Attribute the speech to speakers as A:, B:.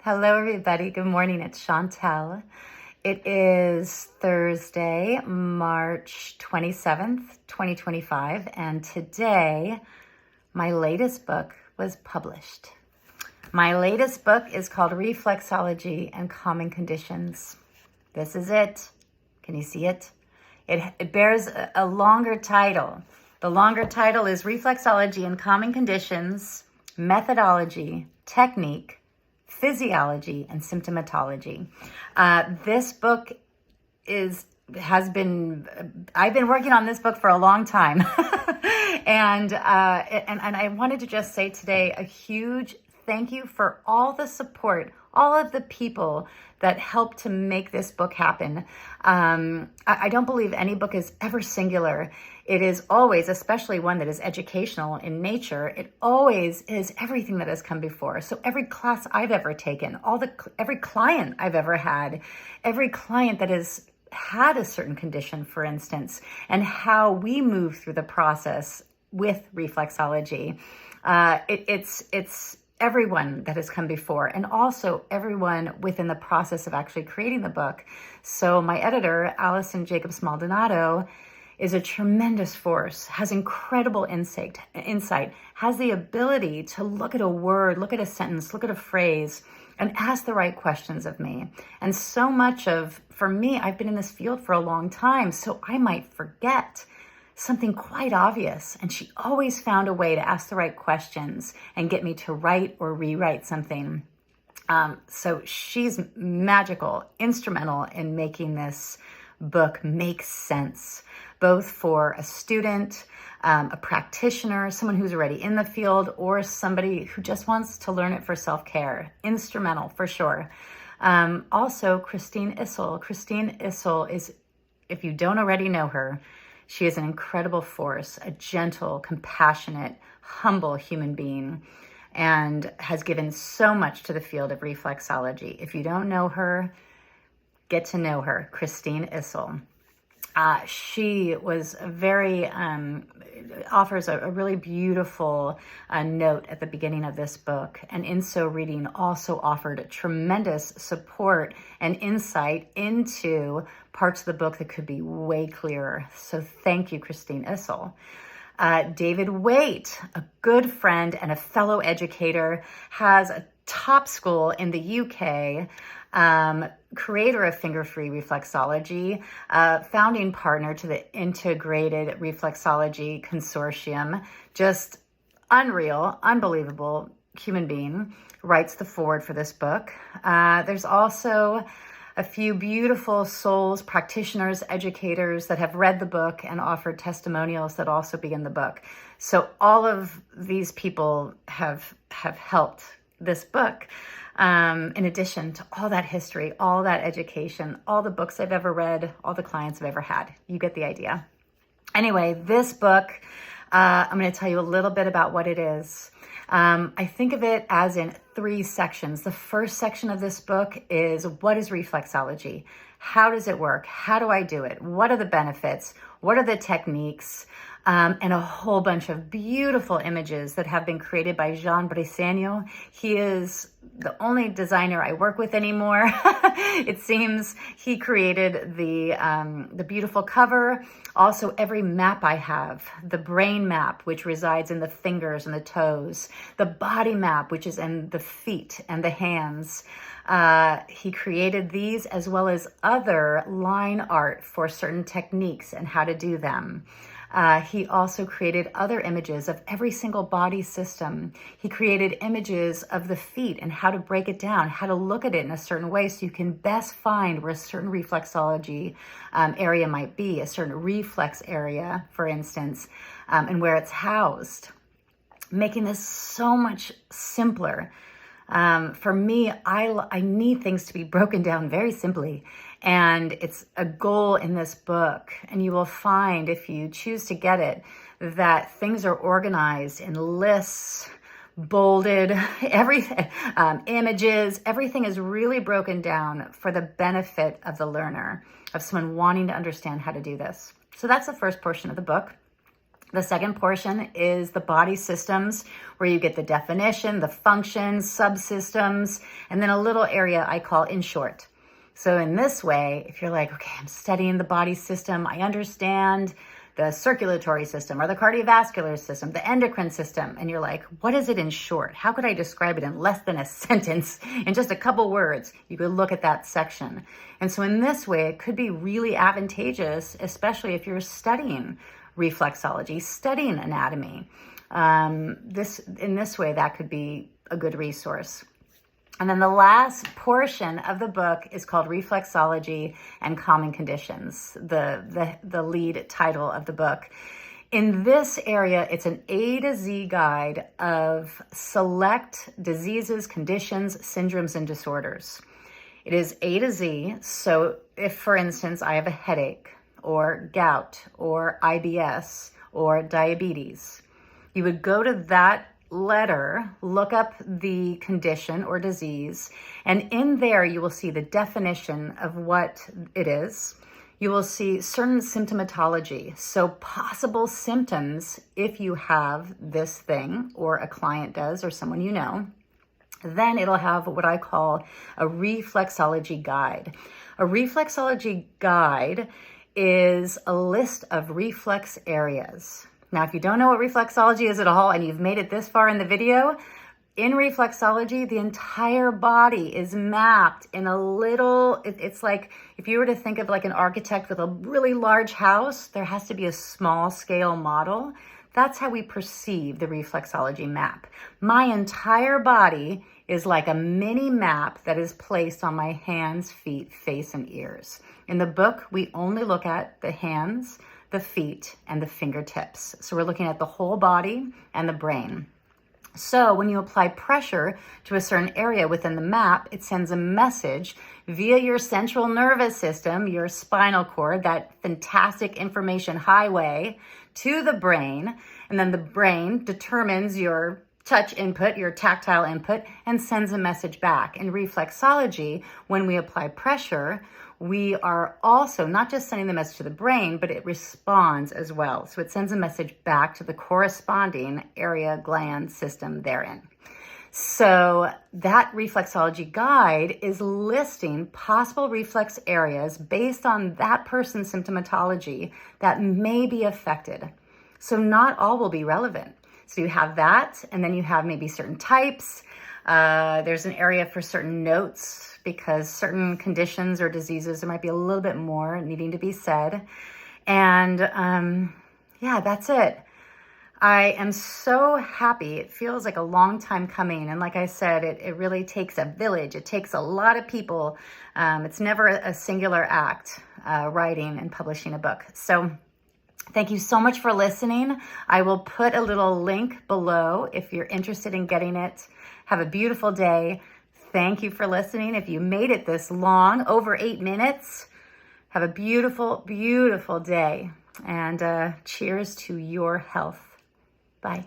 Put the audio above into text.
A: Hello, everybody. Good morning. It's Chantel. It is Thursday, March 27th, 2025, and today my latest book was published. My latest book is called Reflexology and Calming Conditions. This is it. Can you see it? It bears a longer title. The longer title is Reflexology and Calming Conditions, Methodology, Technique, Physiology, and Symptomatology. This book I've been working on this book for a long time. and I wanted to just say today a huge thank you for all the support, all of the people that helped to make this book happen. I don't believe any book is ever singular. It is always, especially one that is educational in nature, it always is everything that has come before. So every class I've ever taken, every client I've ever had, every client that has had a certain condition, for instance, and how we move through the process with reflexology. It's everyone that has come before, and also everyone within the process of actually creating the book. So my editor, Alison Maldonado, is a tremendous force, has incredible insight, has the ability to look at a word, look at a sentence, look at a phrase, and ask the right questions of me. And so much for me, I've been in this field for a long time, so I might forget something quite obvious. And she always found a way to ask the right questions and get me to write or rewrite something. So she's magical, instrumental in making this book make sense, both for a student, a practitioner, someone who's already in the field, or somebody who just wants to learn it for self-care. Instrumental for sure. Also, Christine Issel. Christine Issel is, if you don't already know her, she is an incredible force, a gentle, compassionate, humble human being, and has given so much to the field of reflexology. If you don't know her, get to know her, Christine Issel. She was offers a really beautiful note at the beginning of this book, and in so reading also offered tremendous support and insight into parts of the book that could be way clearer. So thank you, Christine Issel. David Wayte, a good friend and a fellow educator, has a top school in the UK, creator of Finger-Free Reflexology, founding partner to the Integrated Reflexology Consortium, just unreal, unbelievable human being, writes the foreword for this book. There's also a few beautiful souls, practitioners, educators that have read the book and offered testimonials that also begin the book. So all of these people have helped this book. In addition to all that history, all that education, all the books I've ever read, all the clients I've ever had. You get the idea. Anyway, this book, I'm going to tell you a little bit about what it is. I think of it as in 3 sections. The first section of this book is, what is reflexology? How does it work? How do I do it? What are the benefits? What are the techniques? And a whole bunch of beautiful images that have been created by Briceño. He is the only designer I work with anymore. It seems he created the beautiful cover. Also, every map I have, the brain map, which resides in the fingers and the toes, the body map, which is in the feet and the hands. He created these as well as other line art for certain techniques and how to do them. He also created other images of every single body system. He created images of the feet and how to break it down, how to look at it in a certain way so you can best find where a certain reflexology area might be, a certain reflex area, for instance, and where it's housed, making this so much simpler. For me, I need things to be broken down very simply. And it's a goal in this book. And you will find, if you choose to get it, that things are organized in lists, bolded, everything, images, everything is really broken down for the benefit of the learner, of someone wanting to understand how to do this. So that's the first portion of the book. The second portion is the body systems, where you get the definition, the functions, subsystems, and then a little area I call in short. So in this way, if you're like, okay, I'm studying the body system, I understand the circulatory system or the cardiovascular system, the endocrine system, and you're like, what is it in short? How could I describe it in less than a sentence, in just a couple words? You could look at that section. And so in this way, it could be really advantageous, especially if you're studying reflexology, studying anatomy. In this way, that could be a good resource. And then the last portion of the book is called Reflexology and Common Conditions, the lead title of the book. In this area, it's an A to Z guide of select diseases, conditions, syndromes, and disorders. It is A to Z. So if, for instance, I have a headache, or gout, or IBS, or diabetes, you would go to that letter, look up the condition or disease, and in there you will see the definition of what it is. You will see certain symptomatology, so possible symptoms if you have this thing, or a client does, or someone you know. Then it'll have what I call a reflexology guide. A reflexology guide is a list of reflex areas. Now, if you don't know what reflexology is at all and you've made it this far in the video, in reflexology, the entire body is mapped in a little, it's like if you were to think of like an architect with a really large house, there has to be a small scale model. That's how we perceive the reflexology map. My entire body is like a mini map that is placed on my hands, feet, face, and ears. In the book, we only look at the hands, the feet, and the fingertips. So we're looking at the whole body and the brain. So when you apply pressure to a certain area within the map, it sends a message via your central nervous system, your spinal cord, that fantastic information highway, to the brain. And then the brain determines your touch input, your tactile input, and sends a message back. In reflexology, when we apply pressure, we are also not just sending the message to the brain, but it responds as well. So it sends a message back to the corresponding area, gland, system therein. So that reflexology guide is listing possible reflex areas based on that person's symptomatology that may be affected. So not all will be relevant. So you have that, and then you have maybe certain types. There's an area for certain notes, because certain conditions or diseases, there might be a little bit more needing to be said. And yeah, that's it. I am so happy. It feels like a long time coming. And like I said, it really takes a village. It takes a lot of people. It's never a singular act, writing and publishing a book. So thank you so much for listening. I will put a little link below if you're interested in getting it. Have a beautiful day. Thank you for listening. If you made it this long, over 8 minutes, have a beautiful, beautiful day. And cheers to your health. Bye.